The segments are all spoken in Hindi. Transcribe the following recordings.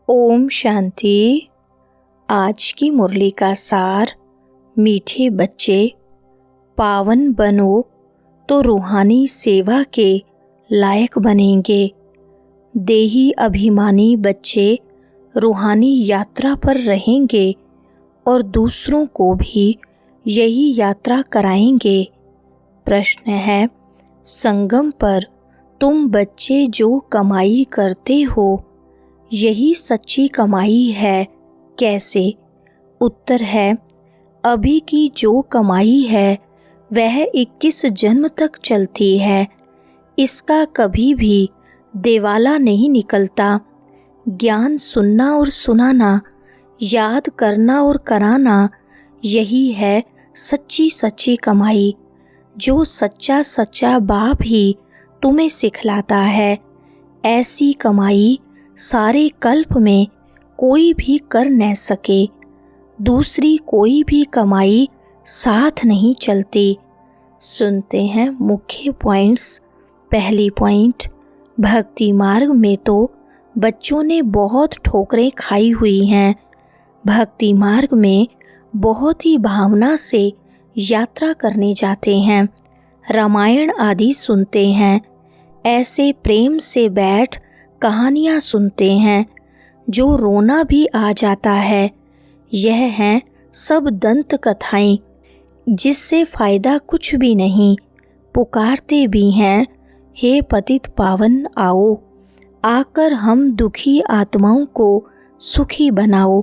ओम शांति। आज की मुरली का सार। मीठे बच्चे, पावन बनो तो रूहानी सेवा के लायक बनेंगे। देही अभिमानी बच्चे रूहानी यात्रा पर रहेंगे और दूसरों को भी यही यात्रा कराएंगे। प्रश्न है, संगम पर तुम बच्चे जो कमाई करते हो यही सच्ची कमाई है, कैसे? उत्तर है, अभी की जो कमाई है वह 21 जन्म तक चलती है। इसका कभी भी देवाला नहीं निकलता। ज्ञान सुनना और सुनाना, याद करना और कराना, यही है सच्ची सच्ची कमाई, जो सच्चा सच्चा बाप ही तुम्हें सिखलाता है। ऐसी कमाई सारे कल्प में कोई भी कर न सके। दूसरी कोई भी कमाई साथ नहीं चलती। सुनते हैं मुख्य पॉइंट्स। पहली पॉइंट, भक्ति मार्ग में तो बच्चों ने बहुत ठोकरें खाई हुई हैं। भक्ति मार्ग में बहुत ही भावना से यात्रा करने जाते हैं, रामायण आदि सुनते हैं, ऐसे प्रेम से बैठ कहानियाँ सुनते हैं जो रोना भी आ जाता है। यह हैं सब दंत कथाएं, जिससे फायदा कुछ भी नहीं। पुकारते भी हैं, हे पतित पावन आओ, आकर हम दुखी आत्माओं को सुखी बनाओ।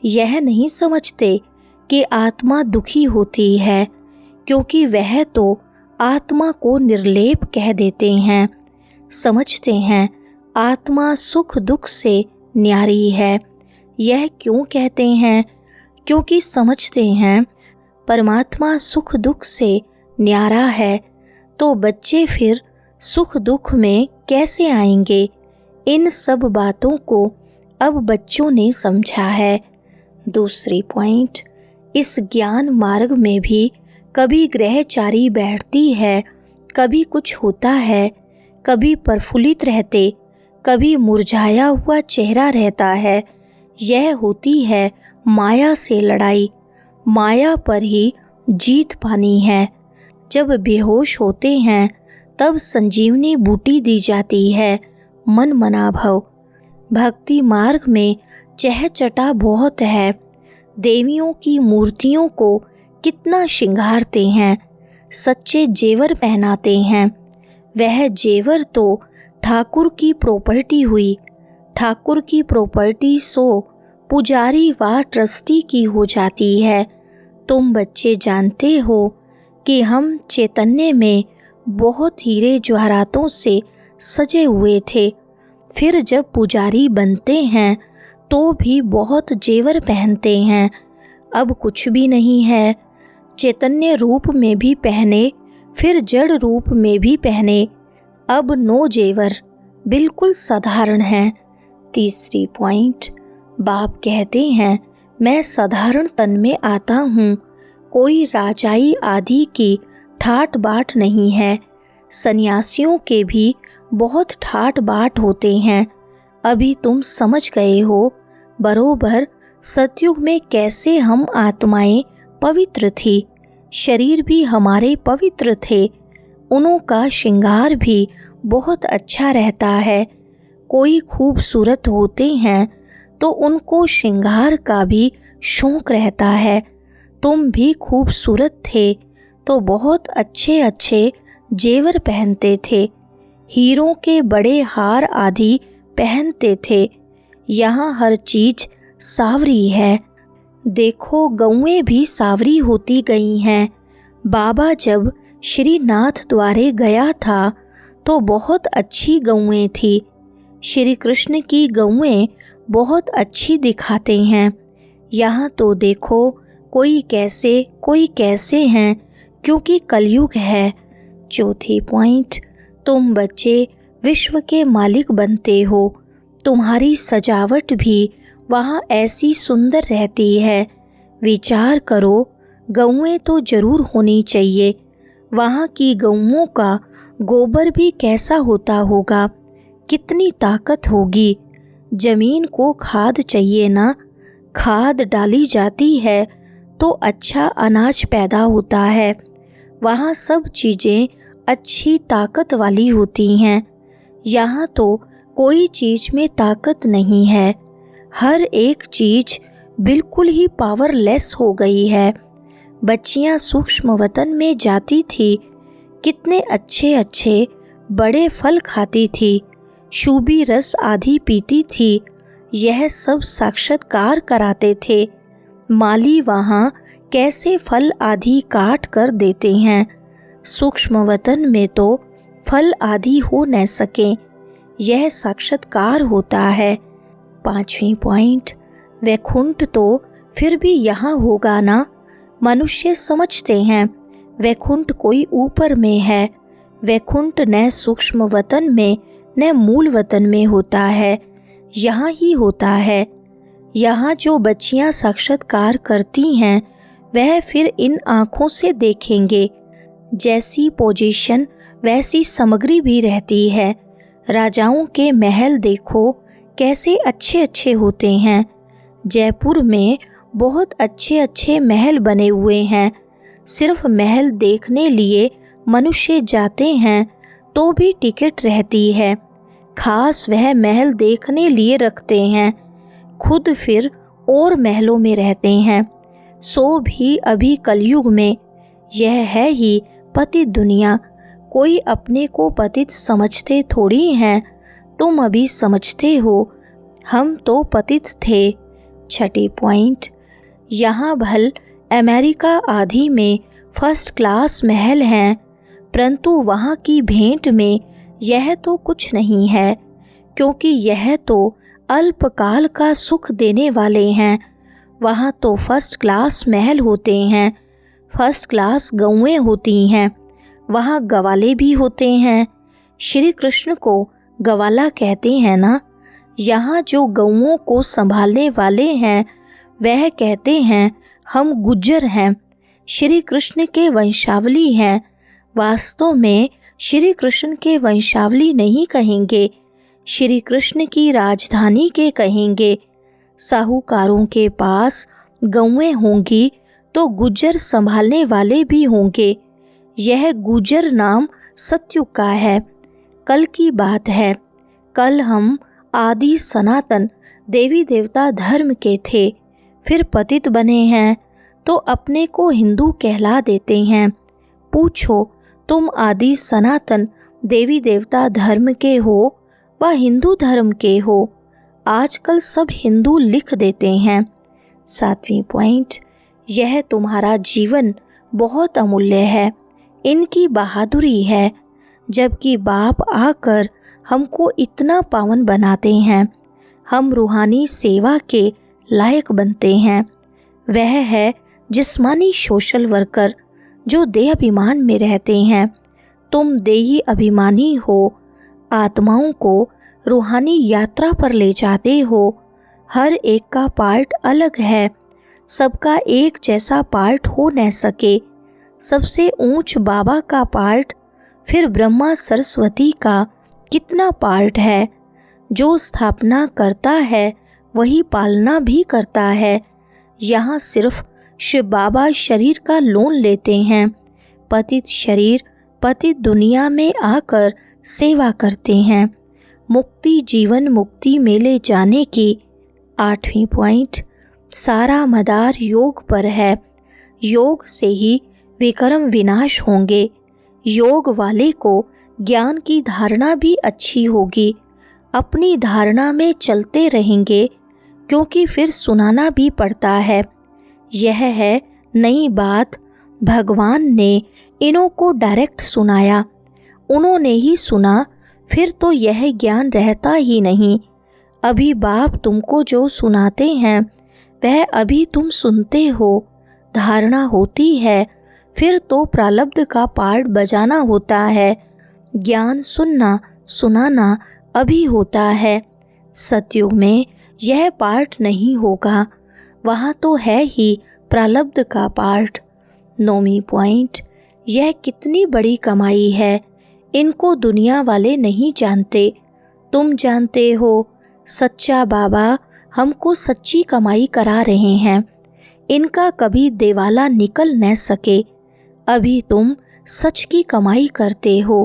यह नहीं समझते कि आत्मा दुखी होती है, क्योंकि वह तो आत्मा को निर्लेप कह देते हैं। समझते हैं आत्मा सुख दुख से न्यारी है। यह क्यों कहते हैं? क्योंकि समझते हैं परमात्मा सुख दुख से न्यारा है, तो बच्चे फिर सुख दुख में कैसे आएंगे? इन सब बातों को अब बच्चों ने समझा है। दूसरी पॉइंट, इस ज्ञान मार्ग में भी कभी ग्रहचारी बैठती है, कभी कुछ होता है, कभी प्रफुल्लित रहते, कभी मुरझाया हुआ चेहरा रहता है। यह होती है माया से लड़ाई। माया पर ही जीत पानी है। जब बेहोश होते हैं तब संजीवनी बूटी दी जाती है, मन मना भव। भक्ति मार्ग में चहचटा बहुत है। देवियों की मूर्तियों को कितना श्रृंगारते हैं, सच्चे जेवर पहनाते हैं। वह जेवर तो ठाकुर की प्रॉपर्टी हुई। ठाकुर की प्रॉपर्टी सो पुजारी व ट्रस्टी की हो जाती है। तुम बच्चे जानते हो कि हम चैतन्य में बहुत हीरे जवाहरातों से सजे हुए थे। फिर जब पुजारी बनते हैं तो भी बहुत जेवर पहनते हैं। अब कुछ भी नहीं है। चैतन्य रूप में भी पहने, फिर जड़ रूप में भी पहने, अब नो जेवर, बिल्कुल साधारण है। तीसरी पॉइंट, बाप कहते हैं मैं साधारण तन में आता हूँ, कोई राजाई आदि की ठाट बाट नहीं है। सन्यासियों के भी बहुत ठाट बाट होते हैं। अभी तुम समझ गए हो बरोबर सतयुग में कैसे हम आत्माएं पवित्र थी, शरीर भी हमारे पवित्र थे। उनों का श्रृंगार भी बहुत अच्छा रहता है। कोई खूबसूरत होते हैं तो उनको श्रृंगार का भी शौक रहता है। तुम भी खूबसूरत थे तो बहुत अच्छे अच्छे जेवर पहनते थे, हीरों के बड़े हार आदि पहनते थे। यहाँ हर चीज सावरी है। देखो गौएं भी सावरी होती गई हैं। बाबा जब श्रीनाथ द्वारे गया था तो बहुत अच्छी गौएं थी। श्री कृष्ण की गौएं बहुत अच्छी दिखाते हैं। यहाँ तो देखो कोई कैसे हैं, क्योंकि कलयुग है। चौथी पॉइंट, तुम बच्चे विश्व के मालिक बनते हो। तुम्हारी सजावट भी वहाँ ऐसी सुंदर रहती है। विचार करो, गौएं तो जरूर होनी चाहिए। वहाँ की गौओं का गोबर भी कैसा होता होगा, कितनी ताकत होगी। जमीन को खाद चाहिए ना, खाद डाली जाती है तो अच्छा अनाज पैदा होता है। वहाँ सब चीज़ें अच्छी ताकत वाली होती हैं। यहाँ तो कोई चीज़ में ताकत नहीं है। हर एक चीज़ बिल्कुल ही पावरलेस हो गई है। बच्चियाँ सूक्ष्म वतन में जाती थी, कितने अच्छे अच्छे बड़े फल खाती थी, शूबी रस आदि पीती थी। यह सब साक्षात्कार कराते थे। माली वहाँ कैसे फल आदि काट कर देते हैं। सूक्ष्म वतन में तो फल आदि हो न सके, यह साक्षात्कार होता है। 5वीं पॉइंट, वैकुंठ तो फिर भी यहाँ होगा ना। मनुष्य समझते हैं वैकुंठ कोई ऊपर में है। वैकुंठ न सूक्ष्म वतन में न मूल वतन में होता है, यहाँ ही होता है। यहाँ जो बच्चियाँ साक्षात्कार करती हैं वह फिर इन आँखों से देखेंगे। जैसी पोजीशन वैसी सामग्री भी रहती है। राजाओं के महल देखो कैसे अच्छे अच्छे होते हैं। जयपुर में बहुत अच्छे अच्छे महल बने हुए हैं। सिर्फ महल देखने लिए मनुष्य जाते हैं तो भी टिकट रहती है। खास वह महल देखने लिए रखते हैं, खुद फिर और महलों में रहते हैं। सो भी अभी कलयुग में यह है ही पतित दुनिया। कोई अपने को पतित समझते थोड़ी हैं। तुम अभी समझते हो, हम तो पतित थे। 6 पॉइंट, यहाँ भल अमेरिका आदि में फर्स्ट क्लास महल हैं, परंतु वहाँ की भेंट में यह तो कुछ नहीं है, क्योंकि यह तो अल्पकाल का सुख देने वाले हैं। वहाँ तो फर्स्ट क्लास महल होते हैं, फर्स्ट क्लास गौएं होती हैं, वहाँ गवाले भी होते हैं। श्री कृष्ण को गवाला कहते हैं ना। यहाँ जो गौओं को संभालने वाले हैं वह कहते हैं हम गुज्जर हैं, श्री कृष्ण के वंशावली हैं। वास्तव में श्री कृष्ण के वंशावली नहीं कहेंगे, श्री कृष्ण की राजधानी के कहेंगे। साहूकारों के पास गौएं होंगी तो गुज्जर संभालने वाले भी होंगे। यह गुज्जर नाम सतयुग का है, कल की बात है। कल हम आदि सनातन देवी देवता धर्म के थे, फिर पतित बने हैं तो अपने को हिंदू कहला देते हैं। पूछो तुम आदि सनातन देवी देवता धर्म के हो व हिंदू धर्म के हो? आजकल सब हिंदू लिख देते हैं। 7वीं पॉइंट, यह तुम्हारा जीवन बहुत अमूल्य है, इनकी बहादुरी है। जबकि बाप आकर हमको इतना पावन बनाते हैं, हम रूहानी सेवा के लायक बनते हैं। वह है जिस्मानी सोशल वर्कर जो देह अभिमान में रहते हैं। तुम देही अभिमानी हो, आत्माओं को रूहानी यात्रा पर ले जाते हो। हर एक का पार्ट अलग है, सबका एक जैसा पार्ट हो न सके। सबसे ऊंच बाबा का पार्ट, फिर ब्रह्मा सरस्वती का कितना पार्ट है। जो स्थापना करता है वही पालना भी करता है। यहाँ सिर्फ शिव बाबा शरीर का लोन लेते हैं। पतित शरीर पतित दुनिया में आकर सेवा करते हैं। मुक्ति जीवन मुक्ति में ले जाने की 8वीं पॉइंट, सारा मदार योग पर है। योग से ही विक्रम विनाश होंगे। योग वाले को ज्ञान की धारणा भी अच्छी होगी। अपनी धारणा में चलते रहेंगे, क्योंकि फिर सुनाना भी पड़ता है। यह है नई बात, भगवान ने इन्हों को डायरेक्ट सुनाया, उन्होंने ही सुना, फिर तो यह ज्ञान रहता ही नहीं। अभी बाप तुमको जो सुनाते हैं वह अभी तुम सुनते हो, धारणा होती है, फिर तो प्रारब्ध का पार्ट बजाना होता है। ज्ञान सुनना सुनाना अभी होता है। सतयुग में यह पार्ट नहीं होगा, वहाँ तो है ही प्रारब्ध का पार्ट। 9वीं पॉइंट, यह कितनी बड़ी कमाई है, इनको दुनिया वाले नहीं जानते, तुम जानते हो। सच्चा बाबा हमको सच्ची कमाई करा रहे हैं, इनका कभी देवाला निकल न सके। अभी तुम सच की कमाई करते हो,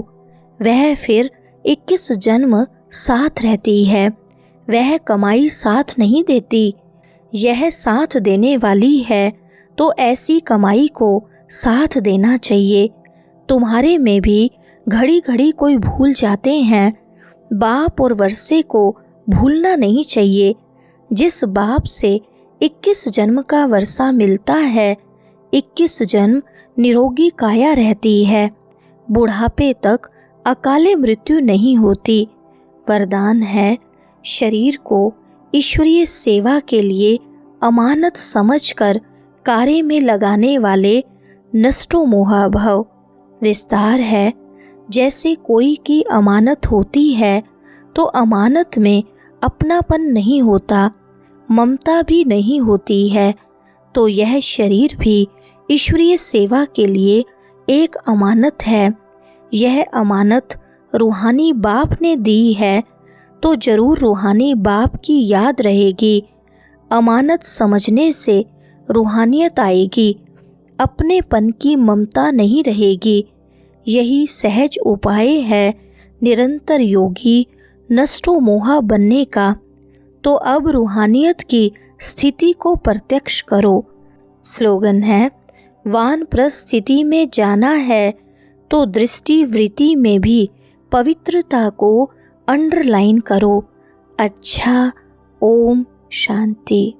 वह फिर 21 जन्म साथ रहती है। वह कमाई साथ नहीं देती, यह साथ देने वाली है, तो ऐसी कमाई को साथ देना चाहिए। तुम्हारे में भी घड़ी घड़ी कोई भूल जाते हैं, बाप और वर्षे को भूलना नहीं चाहिए। जिस बाप से 21 जन्म का वर्षा मिलता है, 21 जन्म निरोगी काया रहती है, बुढ़ापे तक अकाले मृत्यु नहीं होती। वरदान है, शरीर को ईश्वरीय सेवा के लिए अमानत समझकर कार्य में लगाने वाले नष्टो मोहा भव। विस्तार है, जैसे कोई की अमानत होती है तो अमानत में अपनापन नहीं होता, ममता भी नहीं होती है, तो यह शरीर भी ईश्वरीय सेवा के लिए एक अमानत है। यह अमानत रूहानी बाप ने दी है, तो जरूर रूहानी बाप की याद रहेगी। अमानत समझने से रूहानियत आएगी, अपनेपन की ममता नहीं रहेगी। यही सहज उपाय है निरंतर योगी नष्टो मोहा बनने का। तो अब रूहानियत की स्थिति को प्रत्यक्ष करो। स्लोगन है, वानप्रस्थ स्थिति में जाना है तो दृष्टि वृत्ति में भी पवित्रता को अंडरलाइन करो। अच्छा, ओम शांति।